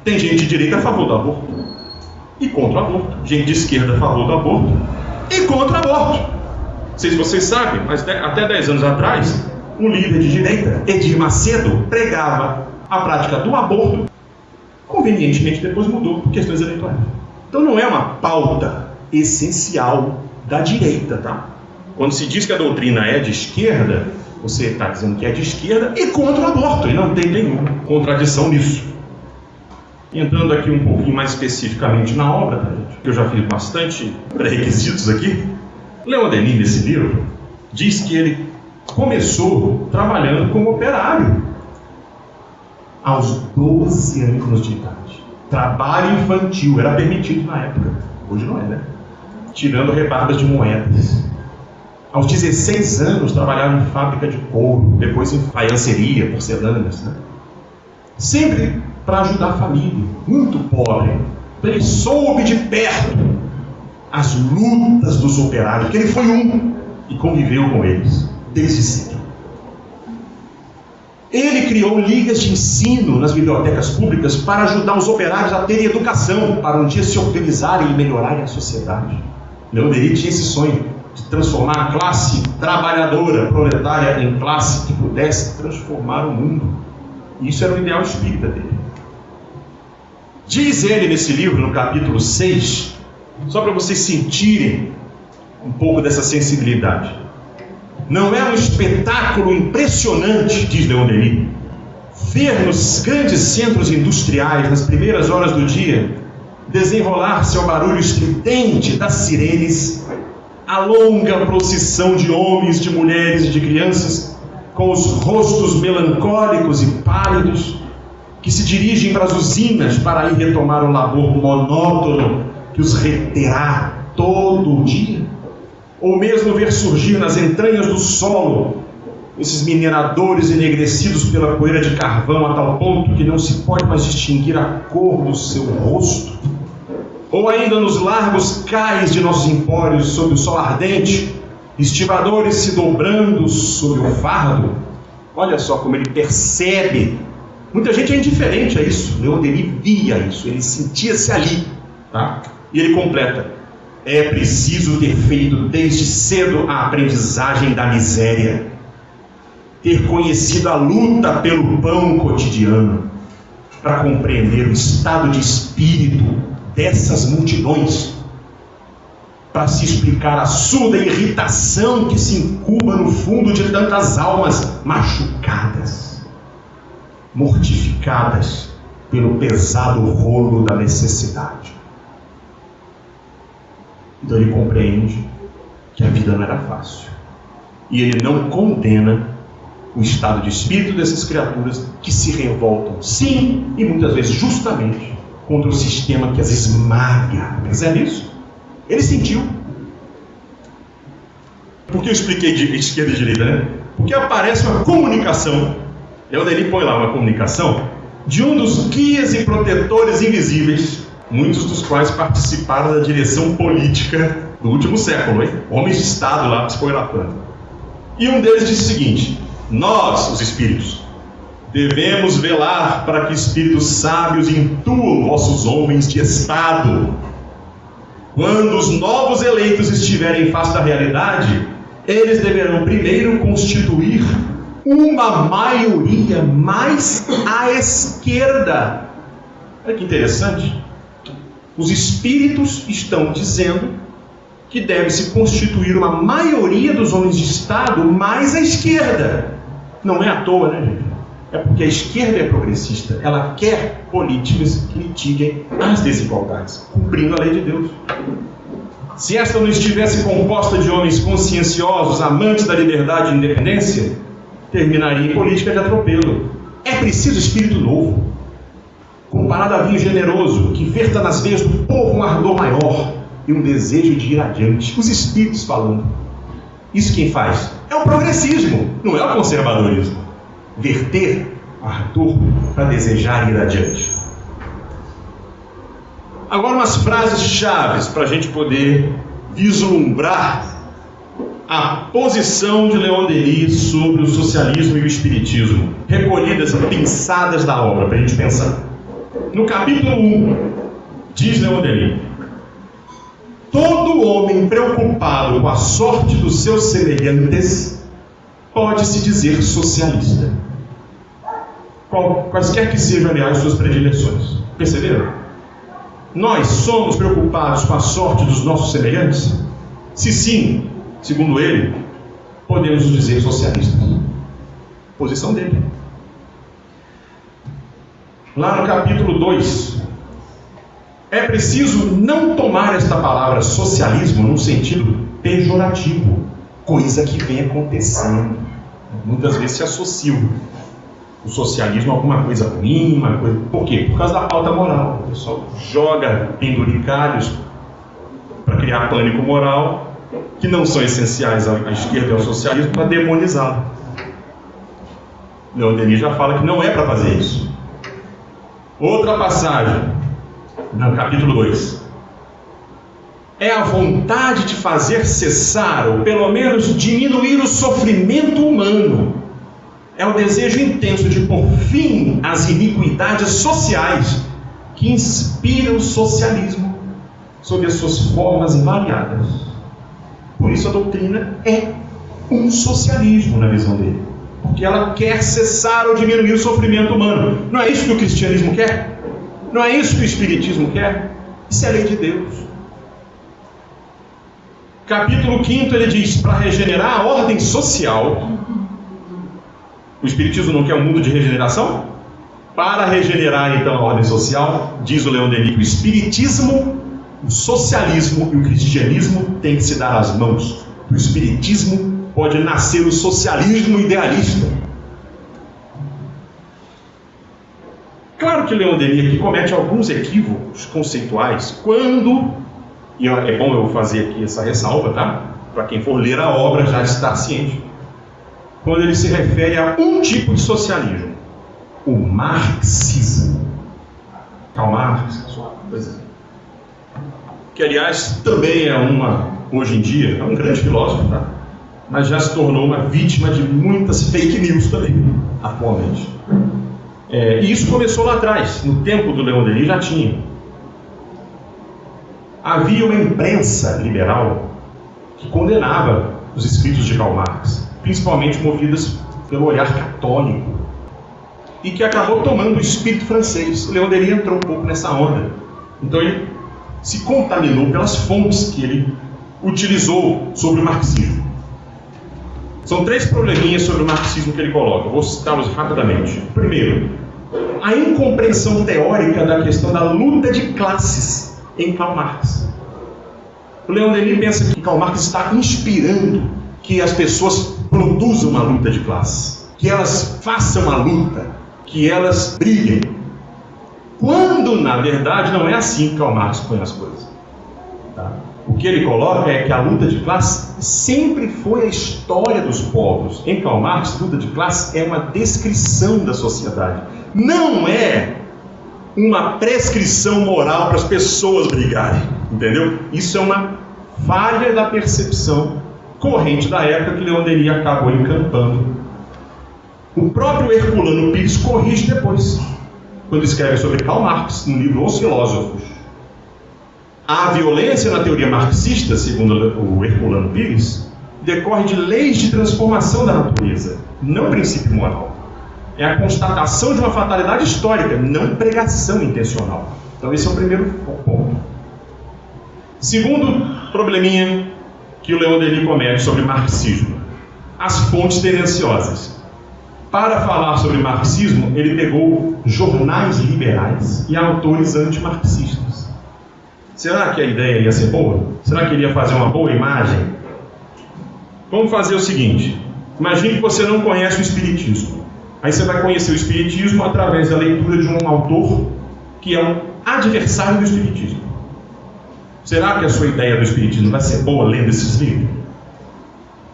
Tem gente de direita a favor do aborto e contra o aborto, gente de esquerda a favor do aborto e contra o aborto. Não sei se vocês sabem, mas até 10 anos atrás, um líder de direita, Edir Macedo, pregava a prática do aborto. Convenientemente depois mudou por questões eleitorais. Então não é uma pauta essencial da direita, tá? Quando se diz que a doutrina é de esquerda, você está dizendo que é de esquerda e contra o aborto, e não tem nenhuma contradição nisso. Entrando aqui um pouquinho mais especificamente na obra, tá, gente? Que eu já fiz bastante pré-requisitos aqui. Leon Denis, nesse livro, diz que ele começou trabalhando como operário aos 12 anos de idade. Trabalho infantil era permitido na época. Hoje não é, né? Tirando rebarbas de moedas. Aos 16 anos trabalhava em fábrica de couro, depois em faianceria, porcelanas, né? Sempre para ajudar a família, muito pobre. Ele soube de perto as lutas dos operários, que ele foi um e conviveu com eles desde cedo. Ele criou ligas de ensino nas bibliotecas públicas para ajudar os operários a terem educação, para um dia se organizarem e melhorarem a sociedade. Leon Denis tinha esse sonho de transformar a classe trabalhadora, proletária, em classe que pudesse transformar o mundo. E isso era o ideal espírita dele. Diz ele nesse livro, no capítulo 6, só para vocês sentirem um pouco dessa sensibilidade. Não é um espetáculo impressionante, diz Leon Denis, ver nos grandes centros industriais, nas primeiras horas do dia, desenrolar-se ao barulho estridente das sirenes, a longa procissão de homens, de mulheres e de crianças, com os rostos melancólicos e pálidos, que se dirigem para as usinas para ir retomar o labor monótono que os reterá todo o dia? Ou mesmo ver surgir nas entranhas do solo esses mineradores enegrecidos pela poeira de carvão a tal ponto que não se pode mais distinguir a cor do seu rosto? Ou ainda nos largos cais de nossos empórios sob o sol ardente, estivadores se dobrando sob o fardo? Olha só como ele percebe. Muita gente é indiferente a isso. Leon Denis via isso, ele sentia-se ali, tá? E ele completa: é preciso ter feito desde cedo a aprendizagem da miséria, ter conhecido a luta pelo pão cotidiano, para compreender o estado de espírito dessas multidões, para se explicar a surda irritação que se incuba no fundo de tantas almas machucadas, mortificadas pelo pesado rolo da necessidade. Então ele compreende que a vida não era fácil. E ele não condena o estado de espírito dessas criaturas que se revoltam, sim, e muitas vezes justamente, contra o sistema que as esmaga. Percebe isso? Ele sentiu. Por que eu expliquei de esquerda e direita, né? Porque aparece uma comunicação. Leon Denis põe lá uma comunicação de um dos guias e protetores invisíveis, muitos dos quais participaram da direção política do último século, hein? Homens de Estado lá psicoelatando. E um deles disse o seguinte: nós, os espíritos, devemos velar para que espíritos sábios intuam vossos homens de Estado. Quando os novos eleitos estiverem em face da realidade, eles deverão primeiro constituir uma maioria mais à esquerda. Olha que interessante. Os espíritos estão dizendo que deve-se constituir uma maioria dos homens de Estado mais à esquerda. Não é à toa, né, gente? É porque a esquerda é progressista. Ela quer políticas que mitiguem as desigualdades, cumprindo a lei de Deus. Se esta não estivesse composta de homens conscienciosos, amantes da liberdade e independência, terminaria em política de atropelo. É preciso espírito novo, comparado a vinho generoso, que verta nas veias do povo um ardor maior e um desejo de ir adiante. Os espíritos falando. Isso quem faz? É o progressismo, não é o conservadorismo. Verter ardor para desejar ir adiante. Agora umas frases chaves para a gente poder vislumbrar a posição de Leon Denis sobre o socialismo e o espiritismo, recolhidas, pensadas da obra, para a gente pensar. No capítulo 1, diz Leon Denis: todo homem preocupado com a sorte dos seus semelhantes pode-se dizer socialista, quaisquer que sejam, aliás, suas predileções. Perceberam? Nós somos preocupados com a sorte dos nossos semelhantes? Se sim, segundo ele, podemos dizer socialistas. Posição dele. Lá no capítulo 2, é preciso não tomar esta palavra socialismo num sentido pejorativo, coisa que vem acontecendo. Muitas vezes se associa o socialismo a alguma coisa ruim, uma coisa... Por quê? Por causa da pauta moral. O pessoal joga penduricalhos para criar pânico moral que não são essenciais à esquerda e ao socialismo para demonizá-lo. Leon Denis já fala que não é para fazer isso. Outra passagem, no capítulo 2. É a vontade de fazer cessar, ou pelo menos diminuir o sofrimento humano. É o desejo intenso de pôr fim às iniquidades sociais que inspiram o socialismo sob as suas formas variadas. Por isso a doutrina é um socialismo na visão dele. Porque ela quer cessar ou diminuir o sofrimento humano. Não é isso que o cristianismo quer? Não é isso que o espiritismo quer? Isso é a lei de Deus. Capítulo 5 ele diz, para regenerar a ordem social. O espiritismo não quer um mundo de regeneração? Para regenerar então a ordem social, diz o Leon Denis que o espiritismo, o socialismo e o cristianismo têm que se dar as mãos. O espiritismo pode nascer o socialismo idealista. Claro que Leon Denis aqui comete alguns equívocos conceituais quando, e é bom eu fazer aqui essa ressalva, tá? Para quem for ler a obra já está ciente, quando ele se refere a um tipo de socialismo, o marxismo. Karl Marx, que aliás também hoje em dia, é um grande filósofo, tá? Mas já se tornou uma vítima de muitas fake news também, atualmente. E isso começou lá atrás, no tempo do Leon Denis já tinha. Havia uma imprensa liberal que condenava os escritos de Karl Marx, principalmente movidas pelo olhar católico, e que acabou tomando o espírito francês. O Leon Denis entrou um pouco nessa onda. Então ele se contaminou pelas fontes que ele utilizou sobre o marxismo. São 3 probleminhas sobre o marxismo que ele coloca. Vou citá-los rapidamente. Primeiro, a incompreensão teórica da questão da luta de classes em Karl Marx. O Leon Denis pensa que Karl Marx está inspirando que as pessoas produzam uma luta de classes, que elas façam a luta, que elas briguem. Quando, na verdade, não é assim que Karl Marx põe as coisas. Tá? O que ele coloca é que a luta de classe sempre foi a história dos povos. Em Karl Marx, a luta de classe é uma descrição da sociedade. Não é uma prescrição moral para as pessoas brigarem. Entendeu? Isso é uma falha da percepção corrente da época que Leon Denis acabou encampando. O próprio Herculano Pires corrige depois, quando escreve sobre Karl Marx, no livro Os Filósofos. A violência na teoria marxista, segundo o Herculano Pires, decorre de leis de transformação da natureza, não princípio moral. É a constatação de uma fatalidade histórica, não pregação intencional. Então esse é o primeiro ponto. Segundo probleminha que o Leon Denis comete sobre marxismo, as fontes tendenciosas. Para falar sobre marxismo, ele pegou jornais liberais e autores antimarxistas. Será que a ideia ia ser boa? Será que ele ia fazer uma boa imagem? Vamos fazer o seguinte. Imagine que você não conhece o Espiritismo. Aí você vai conhecer o Espiritismo através da leitura de um autor que é um adversário do Espiritismo. Será que a sua ideia do Espiritismo vai ser boa lendo esses livros?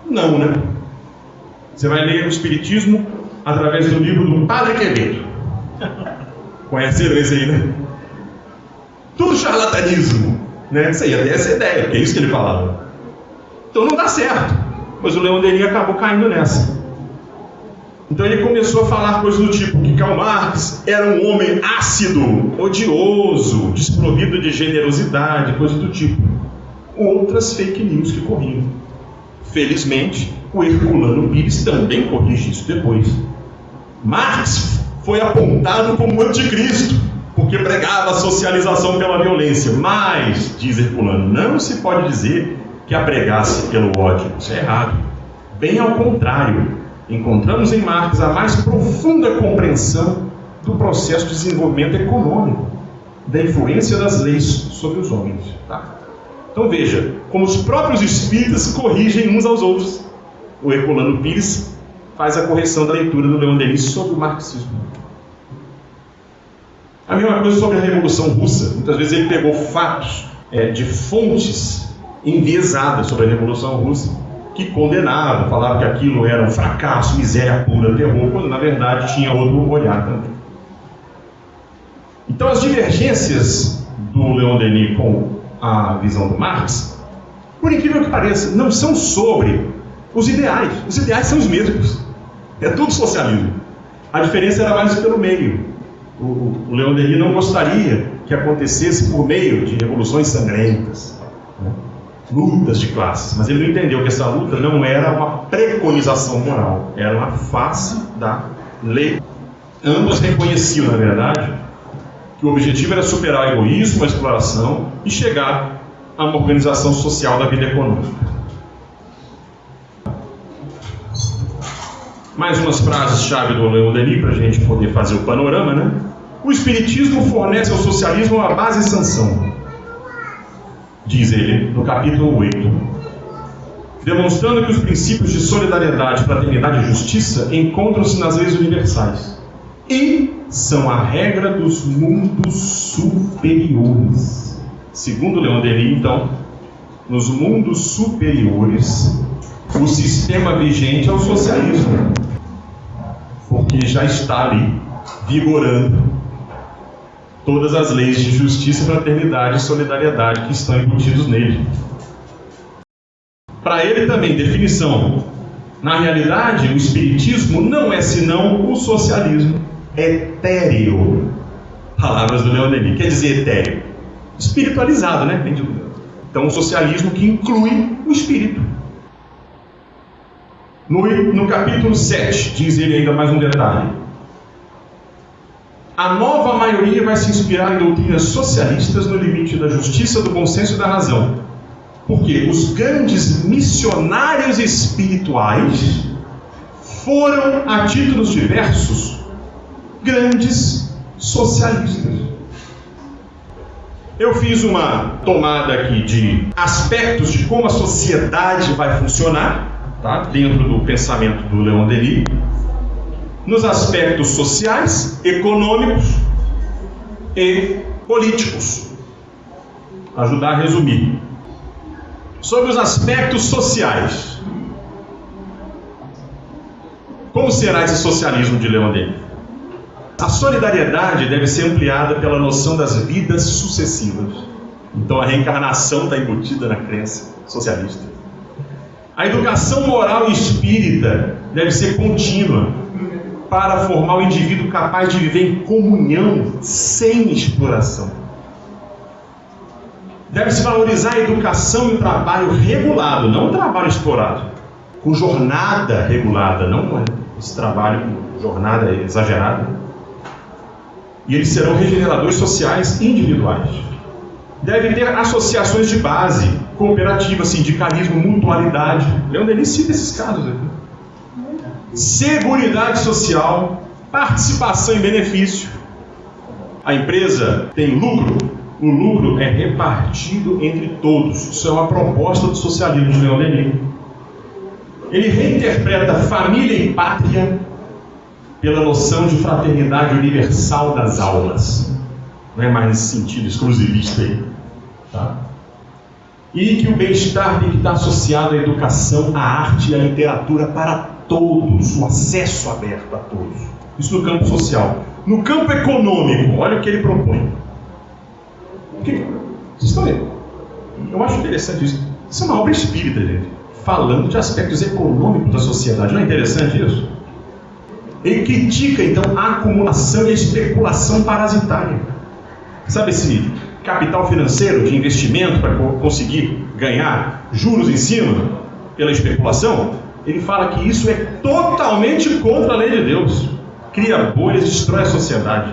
Não, né? Você vai ler o Espiritismo através do livro do Padre Quevedo. Conheceram esse aí, né? Tudo charlatanismo, né? Você ia ter essa ideia, porque é isso que ele falava. Então não dá certo. Mas o Leon Denis acabou caindo nessa. Então ele começou a falar coisas do tipo que Karl Marx era um homem ácido, odioso, desprovido de generosidade, coisas do tipo. Outras fake news que corriam. Felizmente, o Herculano Pires também corrige isso depois. Marx foi apontado como anticristo, porque pregava a socialização pela violência. Mas, diz Herculano, não se pode dizer que a pregasse pelo ódio. Isso é errado. Bem ao contrário. Encontramos em Marx a mais profunda compreensão do processo de desenvolvimento econômico, da influência das leis sobre os homens. Tá? Então veja, como os próprios espíritas corrigem uns aos outros. O Herculano Pires faz a correção da leitura do Leon Denis sobre o marxismo. A mesma coisa sobre a Revolução Russa. Muitas vezes ele pegou fatos de fontes enviesada sobre a Revolução Russa, que condenava, falava que aquilo era um fracasso, miséria pura, terror, quando na verdade tinha outro olhar também. Então as divergências do Leon Denis com a visão do Marx, por incrível que pareça, não são sobre os ideais. Os ideais são os mesmos. É tudo socialismo. A diferença era mais pelo meio. O Leon Denis não gostaria que acontecesse por meio de revoluções sangrentas, né? Lutas de classes, mas ele não entendeu que essa luta não era uma preconização moral, era uma face da lei. Ambos reconheciam, na verdade, que o objetivo era superar o egoísmo, a exploração e chegar a uma organização social da vida econômica. Mais umas frases-chave do Leon Denis para a gente poder fazer o panorama, né? O Espiritismo fornece ao socialismo uma base e sanção, diz ele no capítulo 8, demonstrando que os princípios de solidariedade, fraternidade e justiça encontram-se nas leis universais e são a regra dos mundos superiores. Segundo Leon Denis, então, nos mundos superiores, o sistema vigente é o socialismo, porque já está ali vigorando todas as leis de justiça, fraternidade e solidariedade que estão embutidos nele. Para ele também, definição. Na realidade, o espiritismo não é senão o socialismo etéreo. Palavras do Leon Denis. Quer dizer etéreo? Espiritualizado, né? Então, o socialismo que inclui o espírito. No capítulo 7, diz ele ainda mais um detalhe. A nova maioria vai se inspirar em doutrinas socialistas no limite da justiça, do bom senso e da razão. Porque os grandes missionários espirituais foram, a títulos diversos, grandes socialistas. Eu fiz uma tomada aqui de aspectos de como a sociedade vai funcionar, tá? Dentro do pensamento do Leon Denis, nos aspectos sociais, econômicos e políticos. Ajudar a resumir. Sobre os aspectos sociais. Como será esse socialismo de Leon Denis? A solidariedade deve ser ampliada pela noção das vidas sucessivas. Então a reencarnação está embutida na crença socialista. A educação moral e espírita deve ser contínua para formar o indivíduo capaz de viver em comunhão sem exploração. Deve-se valorizar a educação e o trabalho regulado, não o trabalho explorado, com jornada regulada, não esse trabalho com jornada exagerada. E eles serão regeneradores sociais individuais. Deve ter associações de base, cooperativa, sindicalismo, mutualidade. Leon Denis cita esses casos aqui. Seguridade social, participação em benefício. A empresa tem lucro, o lucro é repartido entre todos. Isso é uma proposta do socialismo de Leon Denis. Ele reinterpreta família e pátria pela noção de fraternidade universal das almas. Não é mais nesse sentido exclusivista aí. Tá? E que o bem-estar tem que estar associado à educação, à arte e à literatura para todos, o acesso aberto a todos. Isso no campo social. No campo econômico, olha o que ele propõe. Vocês estão vendo? Eu acho interessante isso. Isso é uma obra espírita, gente, falando de aspectos econômicos da sociedade. Não é interessante isso? Ele critica, então, a acumulação e a especulação parasitária. Sabe esse capital financeiro de investimento para conseguir ganhar juros em cima pela especulação? Ele fala que isso é totalmente contra a lei de Deus. Cria bolhas, destrói a sociedade.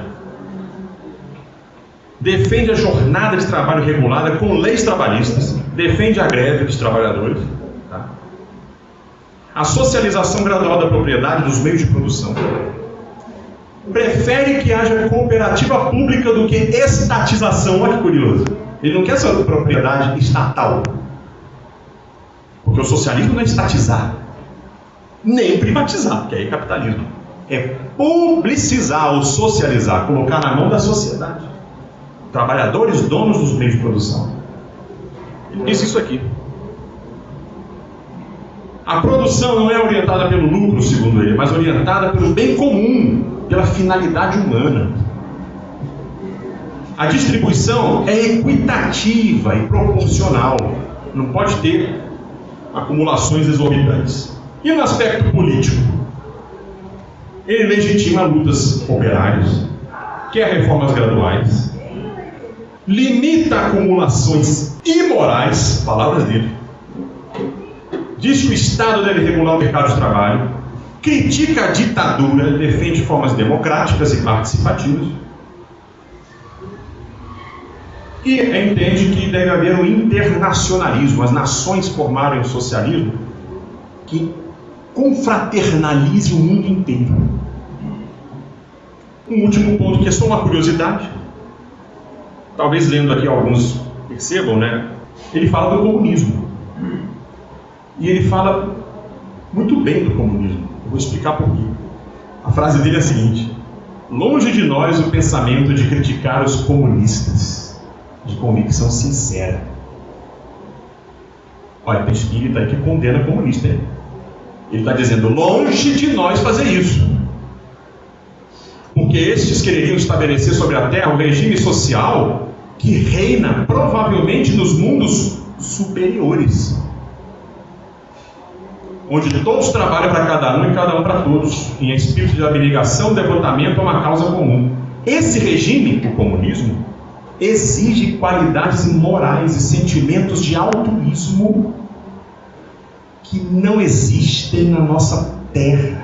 Defende a jornada de trabalho regulada com leis trabalhistas. Defende a greve dos trabalhadores. Tá? A socialização gradual da propriedade dos meios de produção. Prefere que haja cooperativa pública do que estatização. Olha que curioso. Ele não quer só propriedade estatal. Porque o socialismo não é estatizar, nem privatizar, porque aí é capitalismo. É publicizar ou socializar, colocar na mão da sociedade. Trabalhadores, donos dos meios de produção. Diz isso aqui. A produção não é orientada pelo lucro, segundo ele, mas orientada pelo bem comum, pela finalidade humana. A distribuição é equitativa e proporcional. Não pode ter acumulações exorbitantes. E no aspecto político? Ele legitima lutas operárias, quer reformas graduais, limita acumulações imorais, palavras dele, diz que o Estado deve regular o mercado de trabalho, critica a ditadura, defende formas democráticas e participativas, e entende que deve haver um internacionalismo, as nações formarem um socialismo que confraternalize o mundo inteiro. Um último ponto, que é só uma curiosidade, talvez lendo aqui alguns percebam, né? Ele fala do comunismo. E ele fala muito bem do comunismo. Eu vou explicar por quê. A frase dele é a seguinte: longe de nós o pensamento de criticar os comunistas, de convicção sincera. Olha, tem espírita aí que condena comunista, hein? Ele está dizendo, longe de nós fazer isso. Porque estes quereriam estabelecer sobre a Terra um regime social que reina provavelmente nos mundos superiores, onde todos trabalham para cada um e cada um para todos, em espírito de abnegação, devotamento a uma causa comum. Esse regime, o comunismo, exige qualidades morais e sentimentos de altruísmo que não existem na nossa terra,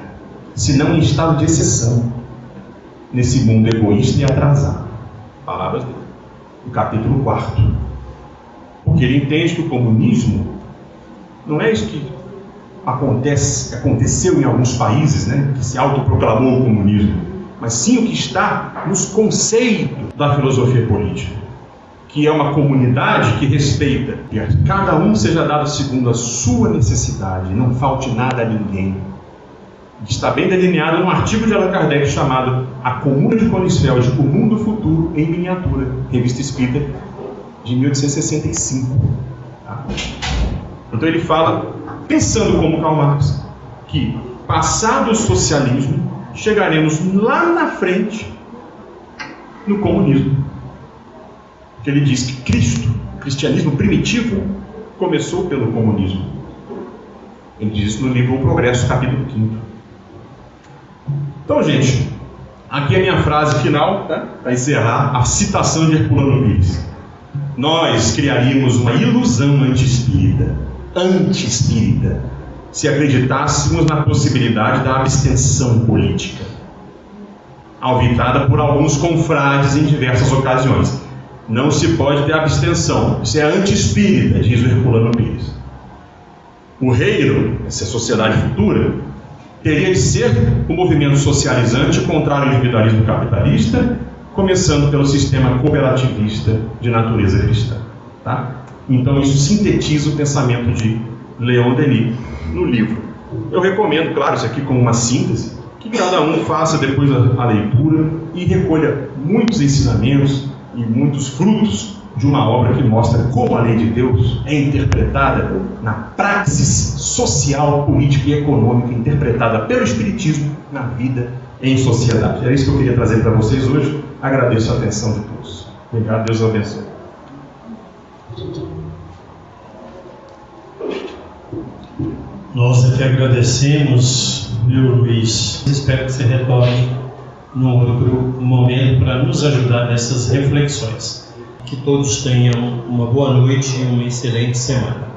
senão em estado de exceção, nesse mundo egoísta e atrasado. Palavras dele, no capítulo 4. Porque ele entende que o comunismo não é isso que aconteceu em alguns países, né, que se autoproclamou o comunismo, mas sim o que está nos conceitos da filosofia política, que é uma comunidade que respeita que cada um seja dado segundo a sua necessidade, não falte nada a ninguém. Está bem delineado num artigo de Allan Kardec chamado A Comuna de Conisfeld, O Mundo Futuro em Miniatura, Revista Espírita, de 1865. Tá? Então ele fala, pensando como Karl Marx, que passado o socialismo, chegaremos lá na frente no comunismo. Porque ele diz que Cristo, o cristianismo primitivo, começou pelo comunismo. Ele diz isso no livro O Progresso, capítulo 5. Então, gente, aqui é a minha frase final, tá? Para encerrar, a citação de Herculano Pires. Nós criaríamos uma ilusão anti-espírita, se acreditássemos na possibilidade da abstenção política, alvitrada por alguns confrades em diversas ocasiões. Não se pode ter abstenção, isso é anti-espírita, diz o Herculano Pires. O reino, essa sociedade futura, teria de ser um movimento socializante contrário ao individualismo capitalista, começando pelo sistema cooperativista de natureza cristã. Tá? Então isso sintetiza o pensamento de Leon Denis no livro. Eu recomendo, claro, isso aqui como uma síntese, que cada um faça depois a leitura e recolha muitos ensinamentos e muitos frutos de uma obra que mostra como a lei de Deus é interpretada na praxis social, política e econômica, interpretada pelo Espiritismo na vida em sociedade. É isso que eu queria trazer para vocês hoje. Agradeço a atenção de todos. Obrigado, Deus abençoe. Nós é que agradecemos, viu, Luiz? Espero que você retorne num outro momento para nos ajudar nessas reflexões. Que todos tenham uma boa noite e uma excelente semana.